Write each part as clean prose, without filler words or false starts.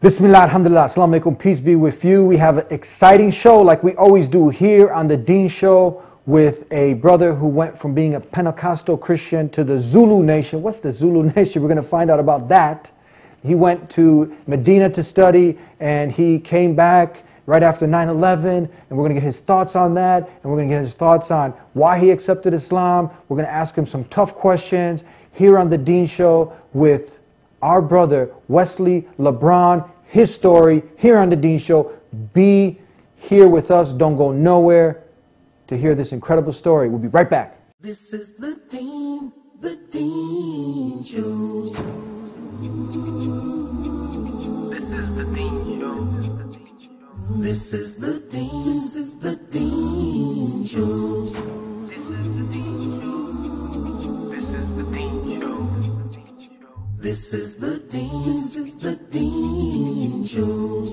Bismillah, alhamdulillah, assalamu alaikum, peace be with you. We have an exciting show like we always do here on the Deen Show with a brother who went from being a Pentecostal Christian to the Zulu Nation. What's the Zulu Nation? We're going to find out about that. He went to Medina to study and he came back right after 9/11, and we're going to get his thoughts on that, and we're going to get his thoughts on why he accepted Islam. We're going to ask him some tough questions here on the Deen Show with our brother Wesley LeBron, his story here on the Deen Show. Be here with us. Don't go nowhere to hear this incredible story. We'll be right back. This is the Deen Show. This is the Deen Show. This is the Deen Show. This is the Deen Show. This is the Deen Show. This is the Deen Show. This is the Deen Show.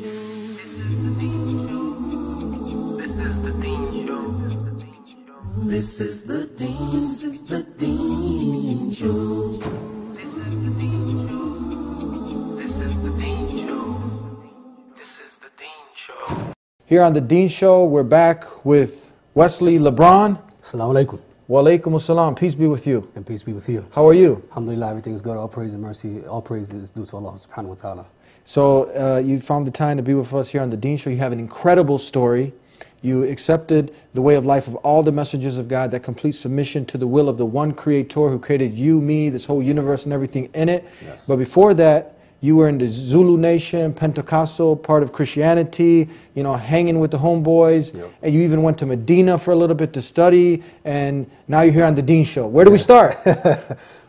This is the Deen Show. This is the Deen Show. This is the Deen Show. This is the Deen Show. This is the Deen Show. This is the Deen Show. Here on the Deen Show, we're back with Wesley LeBron. Assalamu alaikum. Wa alaikum assalam. Peace be with you. And peace be with you. How are you? Alhamdulillah, everything is good. All praise and mercy, all praise is due to Allah subhanahu wa ta'ala. So you found the time to be with us here on the Deen Show. You have an incredible story. You accepted the way of life of all the messengers of God, that complete submission to the will of the one Creator who created you, me, this whole universe and everything in it. Yes. But before that, you were in the Zulu Nation, Pentecostal, part of Christianity, you know, hanging with the homeboys. Yep. And you even went to Medina for a little bit to study. And now you're here on the Deen Show. Where do we start?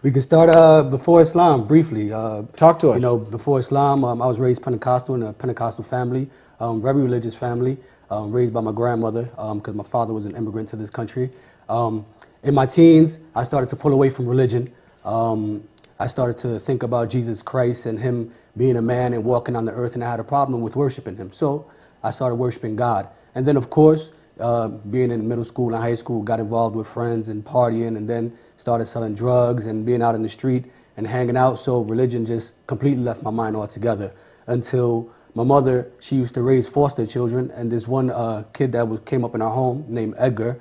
We can start before Islam, briefly. Talk to us. You know, before Islam, I was raised Pentecostal in a Pentecostal family, very religious family, raised by my grandmother because my father was an immigrant to this country. In my teens, I started to pull away from religion. I started to think about Jesus Christ and him being a man and walking on the earth, and I had a problem with worshiping him. So I started worshiping God. And then, of course, being in middle school and high school, got involved with friends and partying, and then started selling drugs and being out in the street and hanging out. So religion just completely left my mind altogether until my mother, she used to raise foster children, and this one kid that came up in our home named Edgar,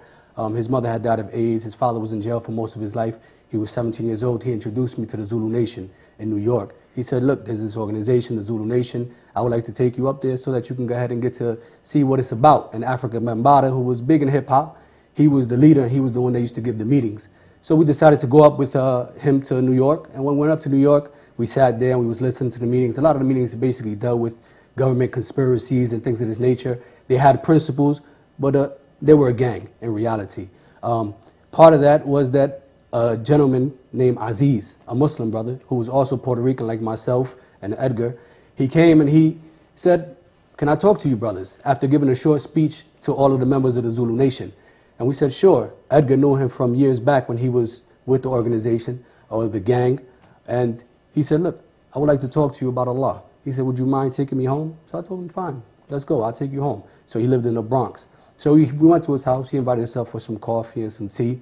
his mother had died of AIDS. His father was in jail for most of his life. He was 17 years old. He introduced me to the Zulu Nation in New York. He said, look, there's this organization, the Zulu Nation. I would like to take you up there so that you can go ahead and get to see what it's about. And Africa Mambata, who was big in hip-hop, he was the leader, and he was the one that used to give the meetings. So we decided to go up with him to New York. And when we went up to New York, we sat there and we was listening to the meetings. A lot of the meetings basically dealt with government conspiracies and things of this nature. They had principles, but they were a gang in reality. Part of that was that a gentleman named Aziz, a Muslim brother, who was also Puerto Rican like myself and Edgar, he came and he said, can I talk to you brothers? After giving a short speech to all of the members of the Zulu Nation. And we said, sure. Edgar knew him from years back when he was with the organization or the gang. And he said, look, I would like to talk to you about Allah. He said, would you mind taking me home? So I told him, fine, let's go, I'll take you home. So he lived in the Bronx. So we went to his house, he invited himself for some coffee and some tea.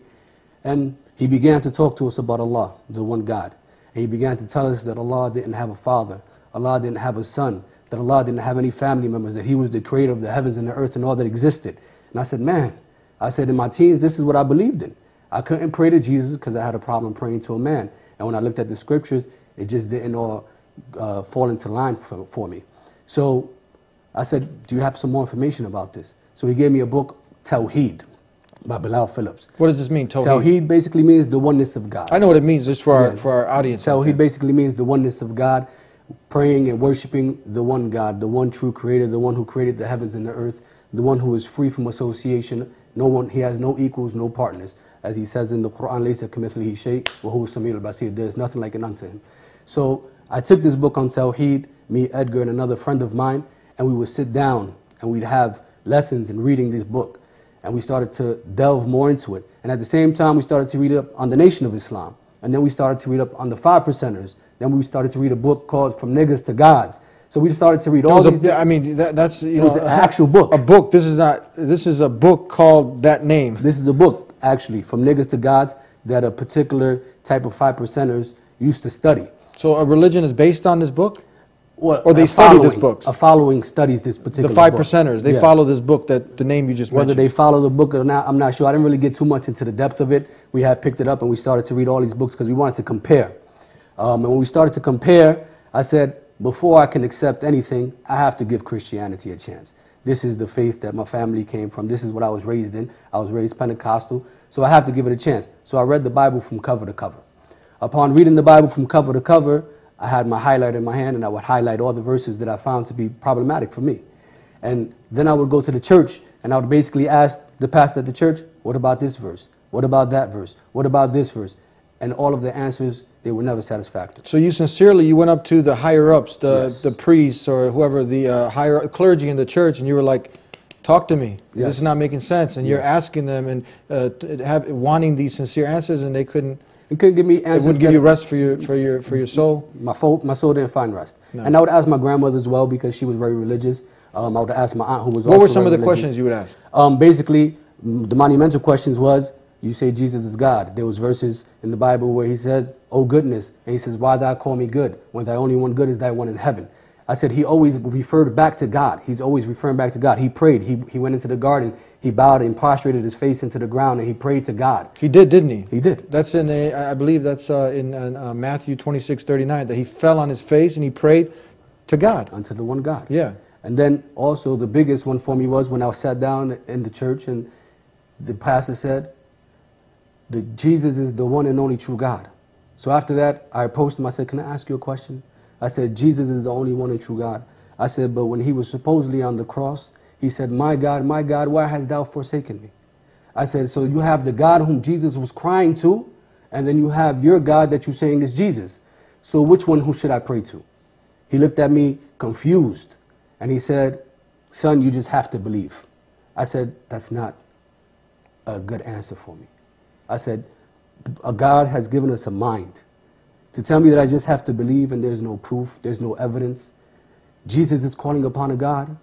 And he began to talk to us about Allah, the one God. And he began to tell us that Allah didn't have a father, Allah didn't have a son, that Allah didn't have any family members, that he was the creator of the heavens and the earth and all that existed. And I said, man, I said in my teens, this is what I believed in. I couldn't pray to Jesus because I had a problem praying to a man. And when I looked at the scriptures, it just didn't all fall into line for me. So I said, do you have some more information about this? So he gave me a book, Tawheed, by Bilal Phillips. What does this mean, Tawheed? Tawheed basically means the oneness of God. I know what it means, just for our audience. Tawheed basically means the oneness of God, praying and worshiping the one God, the one true creator, the one who created the heavens and the earth, the one who is free from association. No one, he has no equals, no partners. As he says in the Quran, "Laysa kamithlihi shay wa huwa as-sami'ul basir." There is nothing like it unto him. So I took this book on Tawheed, me, Edgar, and another friend of mine, and we would sit down and we'd have lessons in reading this book. And we started to delve more into it. And at the same time, we started to read up on the Nation of Islam. And then we started to read up on the 5 percenters. Then we started to read a book called From Niggas to Gods. So we started to read all these. I mean, that's, you know, it was an actual book. A book. This is not. This is a book called that name. This is a book, actually, From Niggas to Gods, that a particular type of 5 percenters used to study. So a religion is based on this book? Well, Or they study this book. A following studies this particular The five book. percenters, they Yes. follow this book, that the name you just Whether mentioned. they follow the book or not, I'm not sure. I didn't really get too much into the depth of it. We had picked it up and we started to read all these books because we wanted to compare. And when we started to compare, I said, before I can accept anything, I have to give Christianity a chance. This is the faith that my family came from. This is what I was raised in. I was raised Pentecostal, so I have to give it a chance. So I read the Bible from cover to cover. Upon reading the Bible from cover to cover, I had my highlighter in my hand and I would highlight all the verses that I found to be problematic for me. And then I would go to the church and I would basically ask the pastor at the church, what about this verse? What about that verse? What about this verse? And all of the answers, they were never satisfactory. So you went up to the higher ups, Yes. the priests or whoever, the higher clergy in the church, and you were like, talk to me. Yes. This is not making sense. And you're Yes. asking them and wanting these sincere answers, and they couldn't. It couldn't give me It answers. wouldn't give that- you rest for your soul. My soul didn't find rest. No. And I would ask my grandmother as well because she was very religious. I would ask my aunt who was What also were some of very the religious. questions you would ask? Basically, the monumental questions was, you say Jesus is God. There was verses in the Bible where he says, oh goodness. And he says, why thou call me good when thy only one good is thy one in heaven? I said he always referred back to God. He's always referring back to God. He prayed. He went into the garden. He bowed and prostrated his face into the ground and he prayed to God. He did, didn't he? He did. That's I believe that's in Matthew 26:39, that he fell on his face and he prayed to God. Unto the one God. Yeah. And then also the biggest one for me was when I sat down in the church and the pastor said, that Jesus is the one and only true God. So after that, I approached him. I said, can I ask you a question? I said, Jesus is the only one and true God. I said, but when he was supposedly on the cross, he said, my God, why hast thou forsaken me? I said, so you have the God whom Jesus was crying to, and then you have your God that you're saying is Jesus. So which one who should I pray to? He looked at me confused, and he said, son, you just have to believe. I said, that's not a good answer for me. I said, a God has given us a mind. To tell me that I just have to believe and there's no proof, there's no evidence. Jesus is calling upon a God.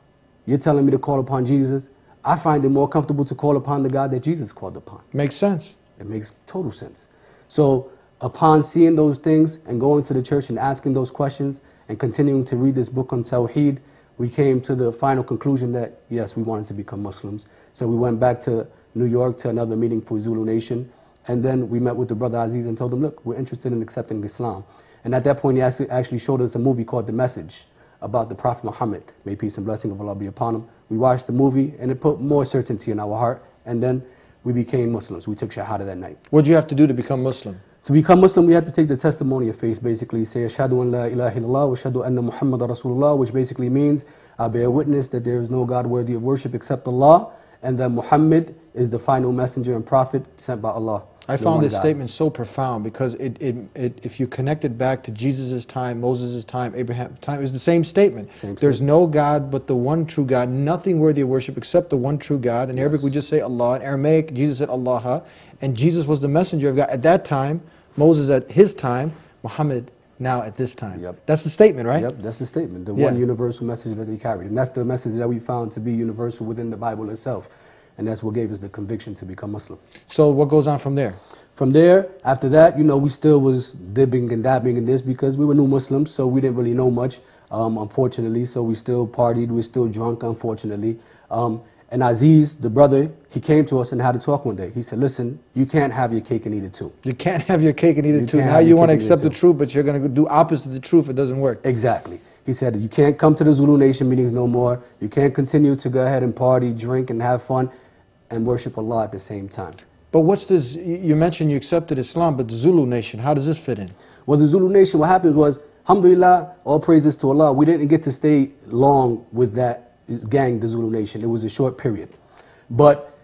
You're telling me to call upon Jesus. I find it more comfortable to call upon the God that Jesus called upon. Makes sense. It makes total sense. So upon seeing those things and going to the church and asking those questions and continuing to read this book on Tawheed, we came to the final conclusion that, yes, we wanted to become Muslims. So we went back to New York to another meeting for Zulu Nation. And then we met with the brother Aziz and told him, look, we're interested in accepting Islam. And at that point, he actually showed us a movie called The Message about the Prophet Muhammad. May peace and blessing of Allah be upon him. We watched the movie and it put more certainty in our heart. And then we became Muslims. We took Shahada that night. What did you have to do to become Muslim? To become Muslim, we had to take the testimony of faith, basically. Say, Ashhadu an la ilaha illallah wa ashhadu anna Muhammad Rasulullah, which basically means, I bear witness that there is no God worthy of worship except Allah, and that Muhammad is the final messenger and prophet sent by Allah. I found this statement so profound because if you connect it back to Jesus' time, Moses' time, Abraham's time, it was the same statement. There's no God but the one true God, nothing worthy of worship except the one true God. In Arabic we just say Allah. In Aramaic, Jesus said Allah. And Jesus was the messenger of God at that time, Moses at his time, Muhammad now at this time. Yep. That's the statement, right? Yep, that's the statement, the one universal message that he carried. And that's the message that we found to be universal within the Bible itself. And that's what gave us the conviction to become Muslim. So what goes on from there? From there, after that, you know, we still was dipping and dabbing in this because we were new Muslims, so we didn't really know much, unfortunately. So we still partied, we were still drunk, unfortunately. And Aziz, the brother, he came to us and had a talk one day. He said, listen, you can't have your cake and eat it too. You can't have your cake and eat it too. can't Now have you your want to cake and eat it accept the too. truth, but you're going to do opposite of the truth. It doesn't work. Exactly. He said, you can't come to the Zulu Nation meetings no more. You can't continue to go ahead and party, drink, and have fun and worship Allah at the same time. But what's this? You mentioned you accepted Islam, but the Zulu Nation, how does this fit in? Well, the Zulu Nation, what happened was, alhamdulillah, all praises to Allah, we didn't get to stay long with that gang, the Zulu Nation. It was a short period. But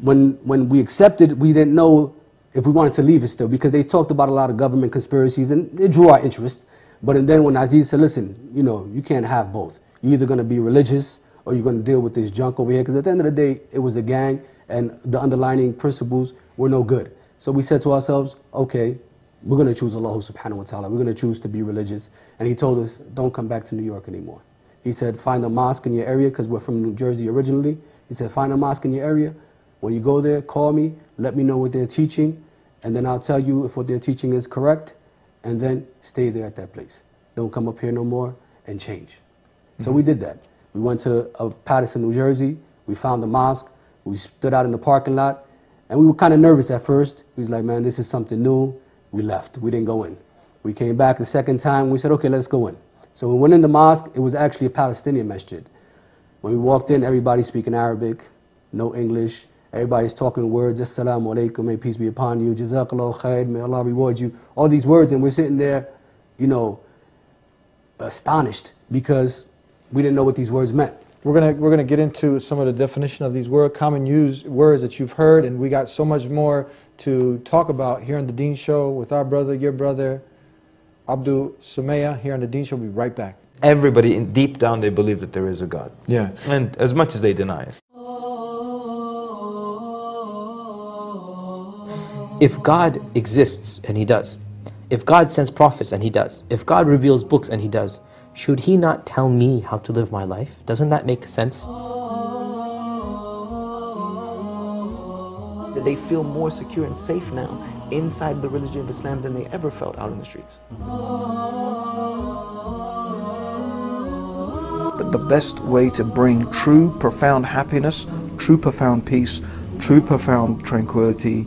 when we accepted, we didn't know if we wanted to leave it still because they talked about a lot of government conspiracies and it drew our interest. But then when Aziz said, listen, you know, you can't have both. You're either going to be religious or you're going to deal with this junk over here. Because at the end of the day, it was the gang and the underlying principles were no good. So we said to ourselves, okay, we're going to choose Allah subhanahu wa ta'ala. We're going to choose to be religious. And he told us, don't come back to New York anymore. He said, find a mosque in your area because we're from New Jersey originally. He said, find a mosque in your area. When you go there, call me, let me know what they're teaching, and then I'll tell you if what they're teaching is correct, and then stay there at that place. Don't come up here no more, and change. So we did that. We went to Paterson, New Jersey. We found the mosque. We stood out in the parking lot. And we were kind of nervous at first. We was like, man, this is something new. We left. We didn't go in. We came back the second time. We said, okay, let's go in. So we went in the mosque. It was actually a Palestinian masjid. When we walked in, everybody speaking Arabic, no English. Everybody's talking words, Assalamu alaikum, may peace be upon you, Jazakallah khair, may Allah reward you. All these words, and we're sitting there, you know, astonished because we didn't know what these words meant. We're gonna get into some of the definition of these common used words that you've heard, and we got so much more to talk about here on the Deen Show with our brother, your brother, Abdul Sumaya, here on the Deen Show. We'll be right back. Everybody, deep down, they believe that there is a God. Yeah. And as much as they deny it. If God exists, and He does, if God sends prophets, and He does, if God reveals books, and He does, should He not tell me how to live my life? Doesn't that make sense? They feel more secure and safe now inside the religion of Islam than they ever felt out in the streets. But the best way to bring true, profound happiness, true, profound peace, true, profound tranquility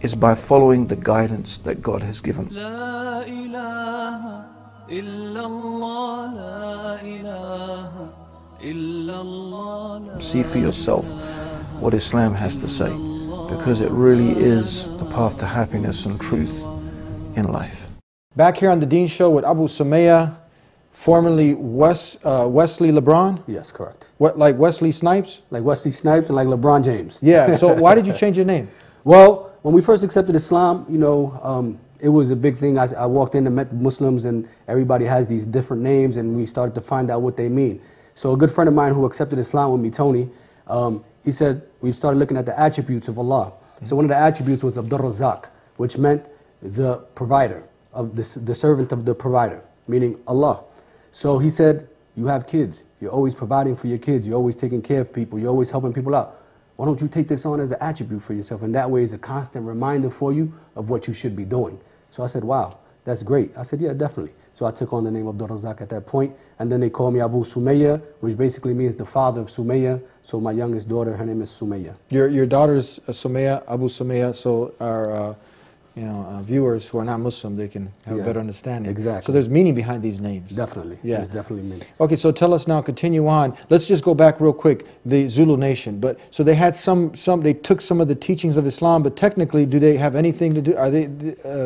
is by following the guidance that God has given. La ilaha illallah, la ilaha illallah. See for yourself what Islam has to say, because it really is the path to happiness and truth in life. Back here on the Deen Show with Abu Sumaya, formerly Wesley LeBron? Yes, correct. What, like Wesley Snipes? Like Wesley Snipes and like LeBron James. Yeah, so why did you change your name? Well, when we first accepted Islam, you know, it was a big thing. I walked in and met Muslims, and everybody has these different names, and we started to find out what they mean. So a good friend of mine who accepted Islam with me, Tony, he said, we started looking at the attributes of Allah. So one of the attributes was Abdur Razak, which meant the provider, of the servant of the provider, meaning Allah. So he said, you have kids. You're always providing for your kids. You're always taking care of people. You're always helping people out. Why don't you take this on as an attribute for yourself? And that way it's a constant reminder for you of what you should be doing. So I said, wow, that's great. I said, yeah, definitely. So I took on the name of Abdul Razak at that point. And then they called me Abu Sumaya, which basically means the father of Sumaya. So my youngest daughter, her name is Sumaya. Your daughter's Sumaya, Abu Sumaya, so our viewers who are not Muslim, they can have a better understanding. Exactly. So there's meaning behind these names. Definitely. Yeah. There's definitely meaning. Okay, so tell us now, continue on. Let's just go back real quick, the Zulu nation. But so they had they took some of the teachings of Islam, but technically, do they have anything to do, are they,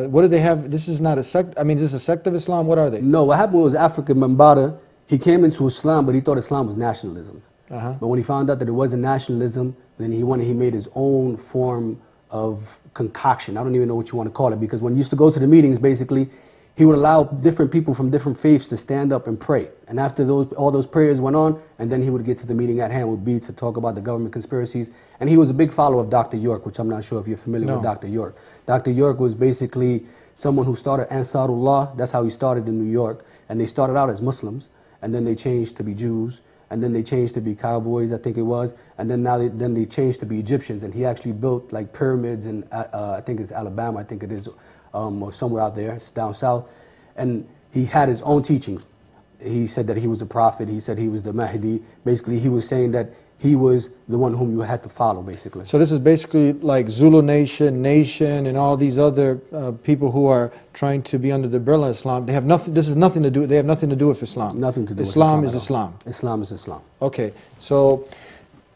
what do they have? This is not a sect, I mean, is this a sect of Islam? What are they? No, what happened was Africa Mbata, he came into Islam, but he thought Islam was nationalism. But when he found out that it wasn't nationalism, then he made his own form of concoction. I don't even know what you want to call it, because when he used to go to the meetings, basically, he would allow different people from different faiths to stand up and pray. And after all those prayers went on, and then he would get to the meeting at hand, would be to talk about the government conspiracies. And he was a big follower of Dr. York, which I'm not sure if you're familiar with Dr. York. Dr. York was basically someone who started Ansarullah. That's how he started in New York. And they started out as Muslims, and then they changed to be Jews. And then they changed to be cowboys, I think it was, and then they changed to be Egyptians, and he actually built like pyramids in I think it's Alabama, I think it is, or somewhere out there, it's down south, and he had his own teachings. He said that he was a prophet. He said he was the Mahdi. Basically, he was saying that he was the one whom you had to follow, basically. So this is basically like Zulu Nation, and all these other people who are trying to be under the umbrella of Islam. They have nothing. This is nothing to do. They have nothing to do with Islam. Nothing to do. Islam with is Islam. Islam is Islam. Okay, so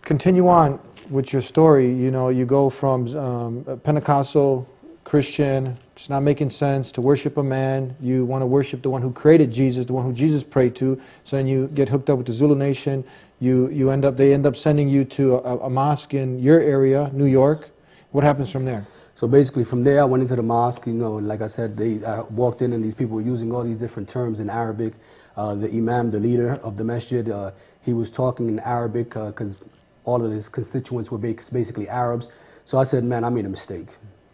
continue on with your story. You know, you go from Pentecostal Christian, it's not making sense to worship a man. You want to worship the one who created Jesus, the one who Jesus prayed to. So then you get hooked up with the Zulu Nation. They end up sending you to a mosque in your area, New York. What happens from there? So basically from there I went into the mosque, you know, and like I said, I walked in and these people were using all these different terms in Arabic. The imam, the leader of the masjid, he was talking in Arabic because all of his constituents were basically Arabs. So I said, man, I made a mistake.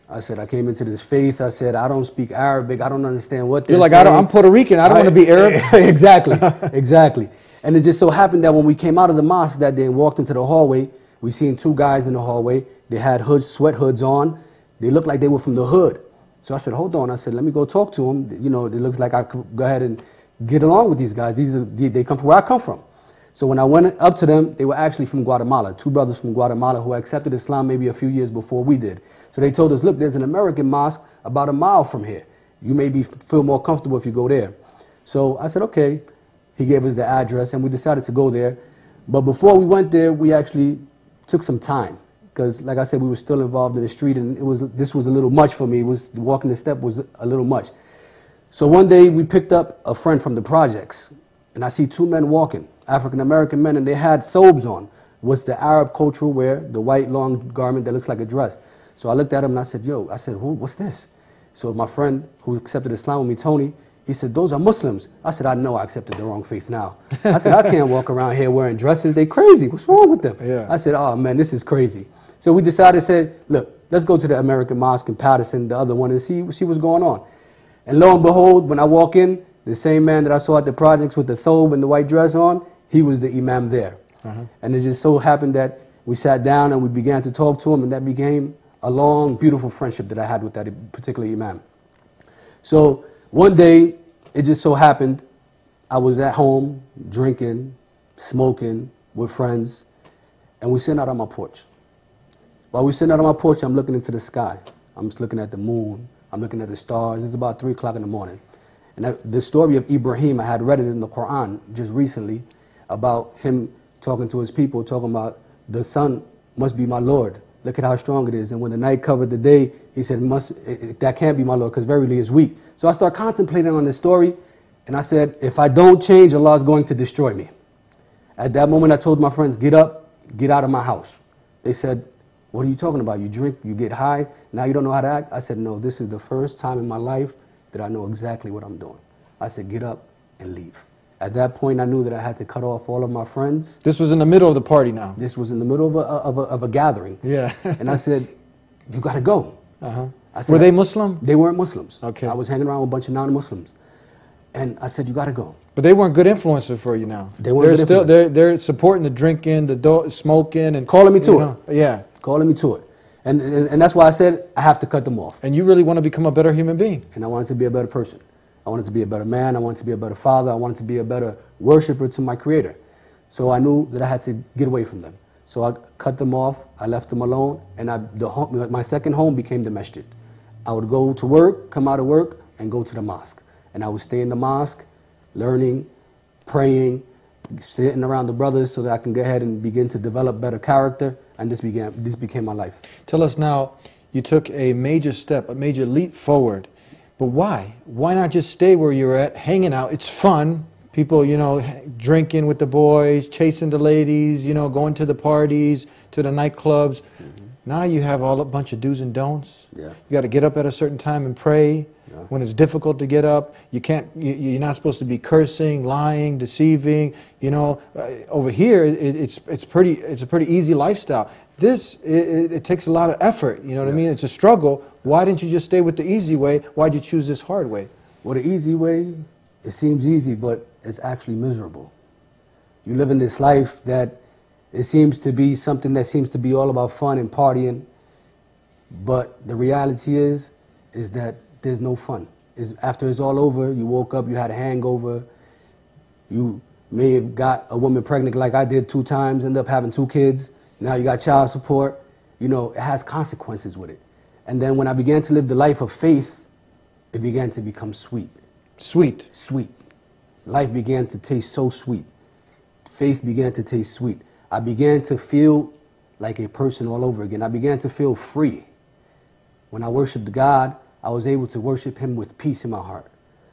I said, I came into this faith. I said, I don't speak Arabic. I don't understand what they're saying. You're like, I'm Puerto Rican. I don't want to be Arab. Exactly, exactly. And it just so happened that when we came out of the mosque that day and walked into the hallway, we seen two guys in the hallway. They had hoods, sweat hoods on. They looked like they were from the hood. So I said, hold on. I said, let me go talk to them. You know, it looks like I could go ahead and get along with these guys. They come from where I come from. So when I went up to them, they were actually from Guatemala, 2 brothers from Guatemala who accepted Islam maybe a few years before we did. So they told us, look, there's an American mosque about a mile from here. You maybe feel more comfortable if you go there. So I said, okay. He gave us the address and we decided to go there. But before we went there, we actually took some time. Because like I said, we were still involved in the street and this was a little much for me. Walking the step was a little much. So one day we picked up a friend from the projects and I see 2 men walking, African-American men, and they had thobes on. Was the Arab cultural wear, the white long garment that looks like a dress. So I looked at him and I said, yo, what's this? So my friend who accepted Islam with me, Tony, he said, those are Muslims. I said, I know I accepted the wrong faith now. I said, I can't walk around here wearing dresses. They crazy. What's wrong with them? Yeah. I said, oh man, this is crazy. So we decided, said, look, let's go to the American Mosque in Patterson, the other one, and see what's going on. And lo and behold, when I walk in, the same man that I saw at the projects with the thobe and the white dress on, he was the imam there. And it just so happened that we sat down and we began to talk to him, and that became a long, beautiful friendship that I had with that particular imam. So one day, it just so happened, I was at home drinking, smoking with friends, and we're sitting out on my porch. While we're sitting out on my porch, I'm looking into the sky. I'm just looking at the moon. I'm looking at the stars. It's about 3 o'clock in the morning. And the story of Ibrahim, I had read it in the Quran just recently about him talking to his people, talking about the sun must be my Lord. Look at how strong it is. And when the night covered the day, he said, that can't be my Lord, because verily is weak. So I started contemplating on this story, and I said, if I don't change, Allah is going to destroy me. At that moment, I told my friends, get up, get out of my house. They said, what are you talking about? You drink, you get high, now you don't know how to act? I said, no, this is the first time in my life that I know exactly what I'm doing. I said, get up and leave. At that point, I knew that I had to cut off all of my friends. This was in the middle of the party now. This was in the middle of a gathering. Yeah. And I said, you got to go. I said, Were they Muslim? They weren't Muslims. Okay. I was hanging around with a bunch of non-Muslims. And I said, you got to go. But they weren't good influences for you now. They weren't good still influence. they're supporting the drinking, the smoking, and calling me to it. Yeah. Calling me to it. And that's why I said I have to cut them off. And you really want to become a better human being. And I wanted to be a better person. I wanted to be a better man. I wanted to be a better father. I wanted to be a better worshiper to my Creator. So I knew that I had to get away from them. So I cut them off. I left them alone. And my second home became the masjid. I would go to work, come out of work, and go to the mosque. And I would stay in the mosque, learning, praying, sitting around the brothers so that I can go ahead and begin to develop better character. And this became my life. Tell us now, you took a major step, a major leap forward. But why? Why not just stay where you're at, hanging out? It's fun. People, drinking with the boys, chasing the ladies, going to the parties, to the nightclubs. Now you have a bunch of do's and don'ts. Yeah. You got to get up at a certain time and pray. Yeah. When it's difficult to get up, you're not supposed to be cursing, lying, deceiving. Over here it's a pretty easy lifestyle. This it takes a lot of effort. You know what I mean? It's a struggle. Why didn't you just stay with the easy way? Why'd you choose this hard way? Well, the easy way, it seems easy, but it's actually miserable. You live in this life that it seems to be something that seems to be all about fun and partying, but the reality is that there's no fun. After it's all over, you woke up, you had a hangover, you may have got a woman pregnant like I did 2 times, ended up having 2 kids, now you got child support. It has consequences with it. And then when I began to live the life of faith, it began to become sweet. Sweet. Sweet. Life began to taste so sweet. Faith began to taste sweet. I began to feel like a person all over again. I began to feel free. When I worshiped God, I was able to worship Him with peace in my heart.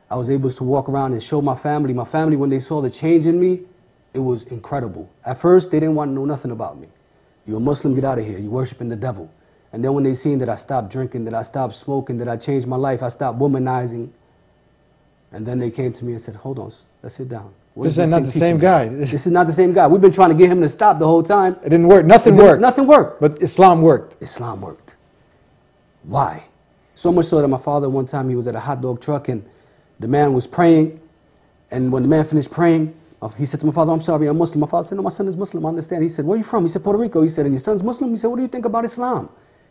I was able to walk around and show my family. My family, when they saw the change in me, it was incredible. At first, they didn't want to know nothing about me. You're a Muslim, get out of here. You're worshiping the devil. And then when they seen that I stopped drinking, that I stopped smoking, that I changed my life, I stopped womanizing. And then they came to me and said, hold on, let's sit down. This is not the same guy. This is not the same guy. We've been trying to get him to stop the whole time. It didn't work. Nothing worked. Nothing worked. But Islam worked. Islam worked. Why? So much so that my father, one time, he was at a hot dog truck and the man was praying. And when the man finished praying, he said to my father, I'm sorry, I'm Muslim. My father said, no, my son is Muslim, I understand. He said, where are you from? He said, Puerto Rico. He said, and your son's Muslim? He said, what do you think about Islam?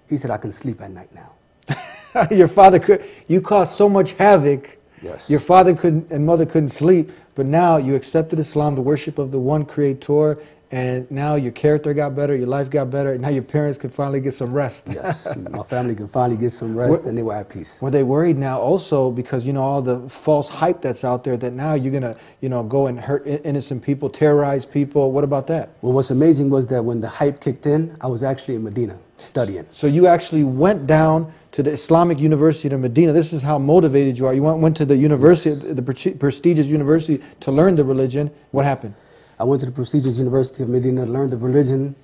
He said, I can sleep at night now. Your father you caused so much havoc Yes. Your father and mother couldn't sleep, but now you accepted Islam, the worship of the one Creator, and now your character got better, your life got better, and now your parents could finally get some rest. Yes, my family can finally get some rest, and they were at peace. Were they worried now also because, you know, all the false hype that's out there that now you're going to, you know, go and hurt innocent people, terrorize people? What about that? Well, what's amazing was that when the hype kicked in, I was actually in Medina studying. So you actually went down to the Islamic University of Medina. This is how motivated you are. You went to the university, Yes. the prestigious university, to learn the religion. What happened? I went to the prestigious University of Medina to learn the religion,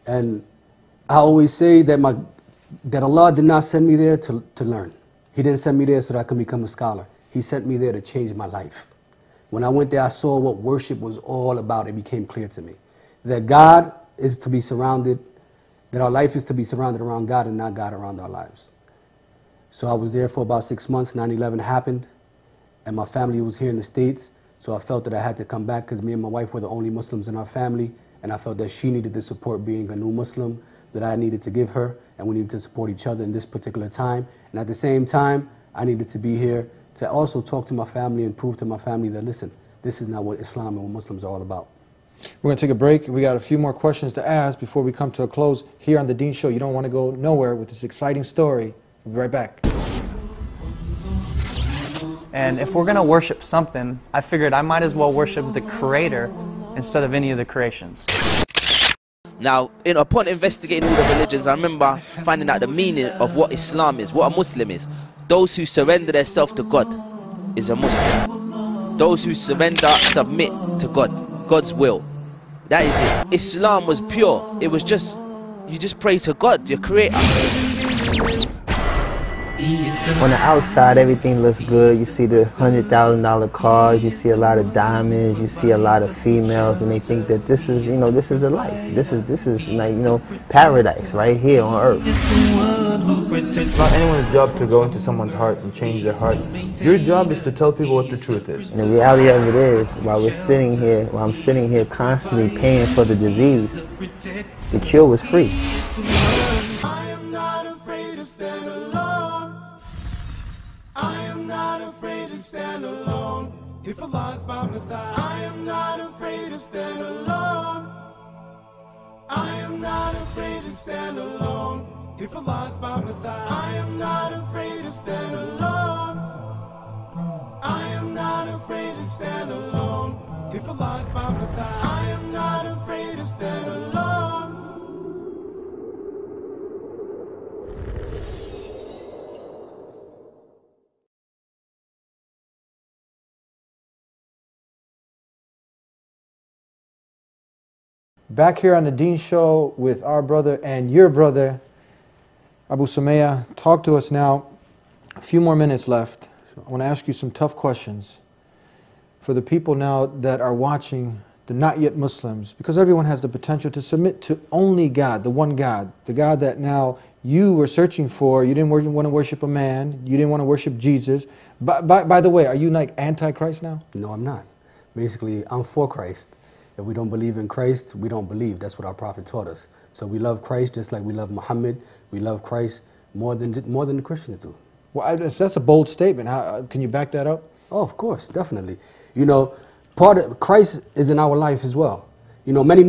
and I always say that that Allah did not send me there to learn. He didn't send me there so that I could become a scholar. He sent me there to change my life. When I went there, I saw what worship was all about. It became clear to me that God is to be surrounded, that our life is to be surrounded around God and not God around our lives. So I was there for about 6 months. 9/11 happened, and my family was here in the States. So I felt that I had to come back because me and my wife were the only Muslims in our family, and I felt that she needed the support being a new Muslim that I needed to give her, and we needed to support each other in this particular time. And at the same time, I needed to be here to also talk to my family and prove to my family that, listen, this is not what Islam and what Muslims are all about. We're going to take a break. We got a few more questions to ask before we come to a close here on The Dean Show. You don't want to go nowhere with this exciting story. We'll be right back. And if we're going to worship something, I figured I might as well worship the Creator instead of any of the creations. Now, upon investigating all the religions, I remember finding out the meaning of what Islam is, what a Muslim is. Those who surrender themselves to God is a Muslim. Those who surrender, submit to God, God's will. That is it. Islam was pure. It was just, you just pray to God, your Creator. On the outside, everything looks good. You see the $100,000 cars, you see a lot of diamonds, you see a lot of females, and they think that this is, you know, this is the life. This is like, you know, paradise right here on earth. It's not anyone's job to go into someone's heart and change their heart. Your job is to tell people what the truth is. And the reality of it is, while I'm sitting here constantly paying for the disease, the cure was free. I am not afraid to stand alone. I am not afraid to stand alone. If Allah is by my side, I am not afraid to stand alone. I am not afraid to stand alone. If Allah is by my side, I am not afraid to stand alone. I am not afraid to stand alone. If Allah is by my side, I am not afraid to stand alone. Back here on The Dean Show with our brother and your brother, Abu Sumaya. Talk to us now. A few more minutes left. I want to ask you some tough questions. For the people now that are watching, the not yet Muslims, because everyone has the potential to submit to only God, the one God, the God that now you were searching for. You didn't want to worship a man. You didn't want to worship Jesus. By the way, are you like anti-Christ now? No, I'm not. Basically, I'm for Christ. If we don't believe in Christ, we don't believe. That's what our prophet taught us. So we love Christ just like we love Muhammad. We love Christ more than the Christians do. Well, that's a bold statement. How, can you back that up? Oh, of course, definitely. You know, part of Christ is in our life as well. You know, many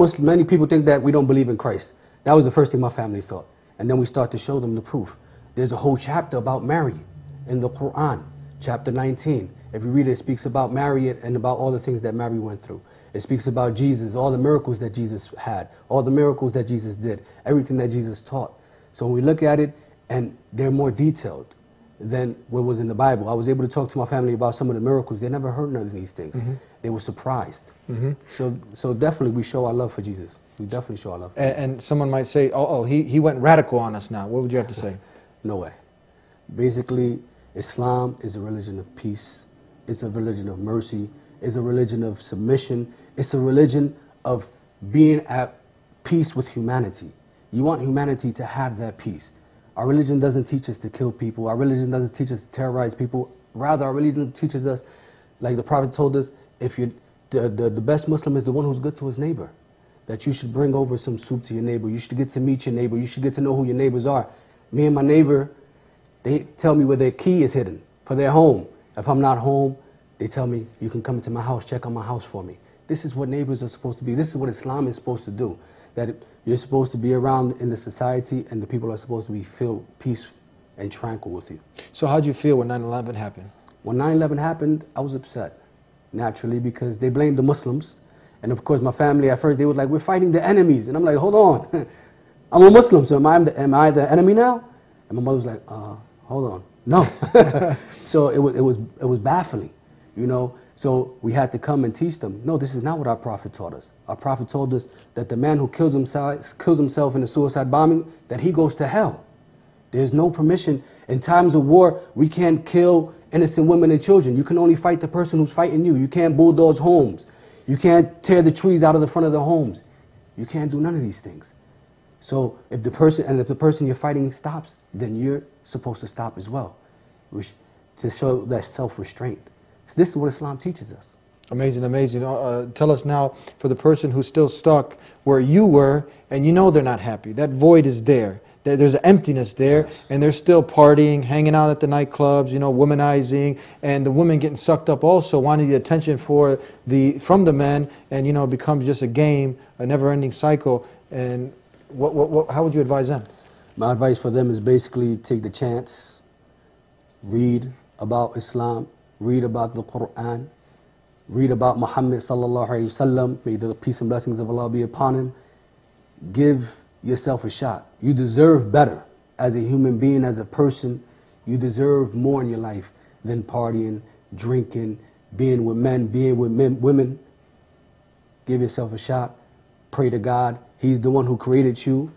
people think that we don't believe in Christ. That was the first thing my family thought. And then we start to show them the proof. There's a whole chapter about Mary in the Quran, chapter 19. If you read it, it speaks about Mary and about all the things that Mary went through. It speaks about Jesus, all the miracles that Jesus had, all the miracles that Jesus did, everything that Jesus taught. So when we look at it, and they're more detailed than what was in the Bible. I was able to talk to my family about some of the miracles. They never heard none of these things. Mm-hmm. They were surprised. Mm-hmm. So definitely we show our love for Jesus. We definitely show our love for Jesus. And someone might say, he went radical on us now. What would you have to say? No way. Basically, Islam is a religion of peace. It's a religion of mercy. It's a religion of submission. It's a religion of being at peace with humanity. You want humanity to have that peace. Our religion doesn't teach us to kill people. Our religion doesn't teach us to terrorize people. Rather, our religion teaches us, like the Prophet told us, if you the best Muslim is the one who's good to his neighbor. That you should bring over some soup to your neighbor. You should get to meet your neighbor. You should get to know who your neighbors are. Me and my neighbor, they tell me where their key is hidden for their home. If I'm not home, they tell me, you can come into my house, check on my house for me. This is what neighbors are supposed to be. This is what Islam is supposed to do. That you're supposed to be around in the society and the people are supposed to be feel peace and tranquil with you. So how'd you feel when 9/11 happened? When 9/11 happened, I was upset, naturally, because they blamed the Muslims. And of course, my family, at first, they were like, we're fighting the enemies. And I'm like, hold on. I'm a Muslim, so am I the enemy now? And my mother was like, hold on. No. So it was baffling, you know. So we had to come and teach them, no, this is not what our Prophet taught us. Our Prophet told us that the man who kills himself in a suicide bombing, that he goes to hell. There's no permission. In times of war, we can't kill innocent women and children. You can only fight the person who's fighting you. You can't bulldoze homes. You can't tear the trees out of the front of the homes. You can't do none of these things. So if the person you're fighting stops, then you're supposed to stop as well, to show that self-restraint. So this is what Islam teaches us. Amazing, amazing. Tell us now, for the person who's still stuck where you were, and you know they're not happy, that void is there. There's an emptiness there, yes. And they're still partying, hanging out at the nightclubs, you know, womanizing, and the women getting sucked up also, wanting the attention from the men, and you know, it becomes just a game, a never-ending cycle. And how would you advise them? My advice for them is basically take the chance, read about Islam, read about the Quran, read about Muhammad sallallahu alaihi wasallam. May the peace and blessings of Allah be upon him. Give yourself a shot. You deserve better as a human being, as a person. You deserve more in your life than partying, drinking, being with men, being with women. Give yourself a shot. Pray to God. He's the one who created you.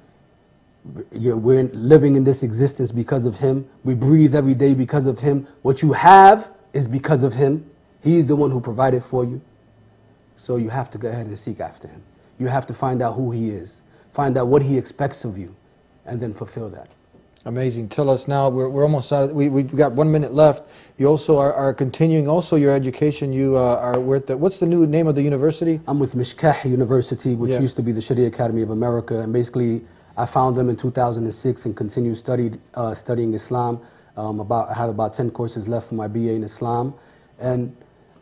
We're living in this existence because of Him. We breathe every day because of Him. What you have is because of Him. He's the one who provided for you. So you have to go ahead and seek after Him. You have to find out who He is. Find out what He expects of you, and then fulfill that. Amazing. Tell us now, we're almost out. We got 1 minute left. You also are continuing also your education. You are with what's the new name of the university? I'm with Mishkah University, which used to be the Sharia Academy of America. And basically, I found them in 2006 and continued studying Islam. I have about 10 courses left for my BA in Islam. And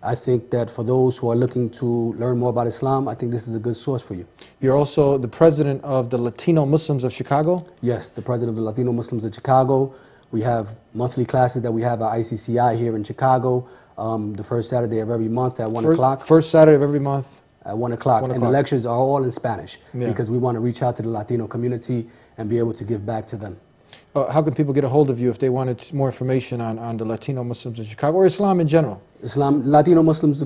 I think that for those who are looking to learn more about Islam, I think this is a good source for you. You're also the president of the Latino Muslims of Chicago? Yes, the president of the Latino Muslims of Chicago. We have monthly classes that we have at ICCI here in Chicago, the first Saturday of every month at 1 o'clock. First Saturday of every month? At 1 o'clock. And the lectures are all in Spanish because we want to reach out to the Latino community and be able to give back to them. How can people get a hold of you if they wanted more information on the Latino Muslims in Chicago or Islam in general? Latino Muslims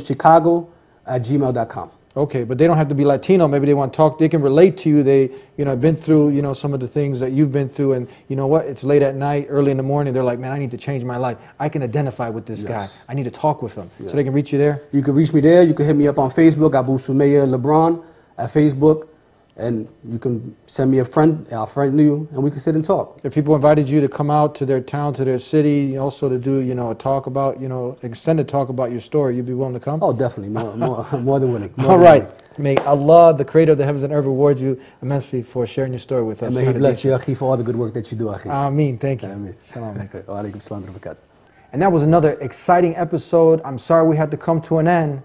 Chicago at gmail.com. Okay, but they don't have to be Latino. Maybe they want to talk. They can relate to you. They, been through, some of the things that you've been through, and you know what? It's late at night, early in the morning. They're like, man, I need to change my life. I can identify with this guy. I need to talk with him. So they can reach you there. You can reach me there. You can hit me up on Facebook, Abu Sumayya Lebron at Facebook. And you can send me a friend, I'll friend you, and we can sit and talk. If people invited you to come out to their town, to their city, also to do, a talk about, extended talk about your story, you'd be willing to come? Oh, definitely, more than willing. All right. May Allah, the creator of the heavens and earth, reward you immensely for sharing your story with us. And may He bless you, Akhi, for all the good work that you do, Akhi. Ameen. Thank you. Ameen. And that was another exciting episode. I'm sorry we had to come to an end.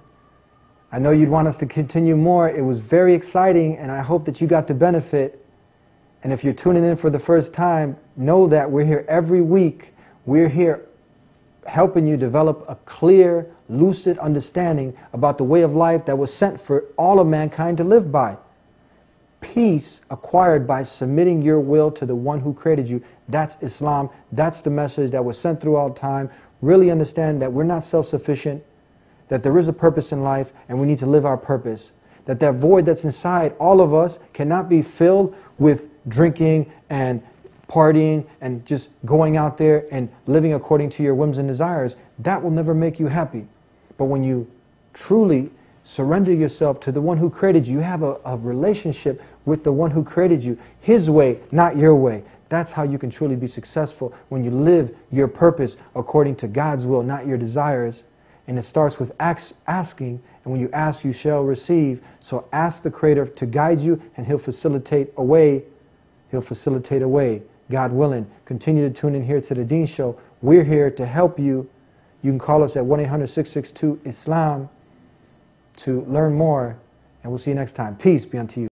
I know you'd want us to continue more. It was very exciting, and I hope that you got to benefit. And if you're tuning in for the first time, know that we're here every week. We're here helping you develop a clear, lucid understanding about the way of life that was sent for all of mankind to live by. Peace acquired by submitting your will to the one who created you. That's Islam. That's the message that was sent throughout time. Really understand that we're not self-sufficient, that there is a purpose in life and we need to live our purpose. That void that's inside all of us cannot be filled with drinking and partying and just going out there and living according to your whims and desires. That will never make you happy. But when you truly surrender yourself to the one who created you, you have a relationship with the one who created you, His way, not your way. That's how you can truly be successful, when you live your purpose according to God's will, not your desires. And it starts with asking, and when you ask, you shall receive. So ask the Creator to guide you, and He'll facilitate a way. He'll facilitate a way, God willing. Continue to tune in here to The Deen Show. We're here to help you You can call us at 1-800-662-ISLAM to learn more, and we'll see you next time. Peace be unto you.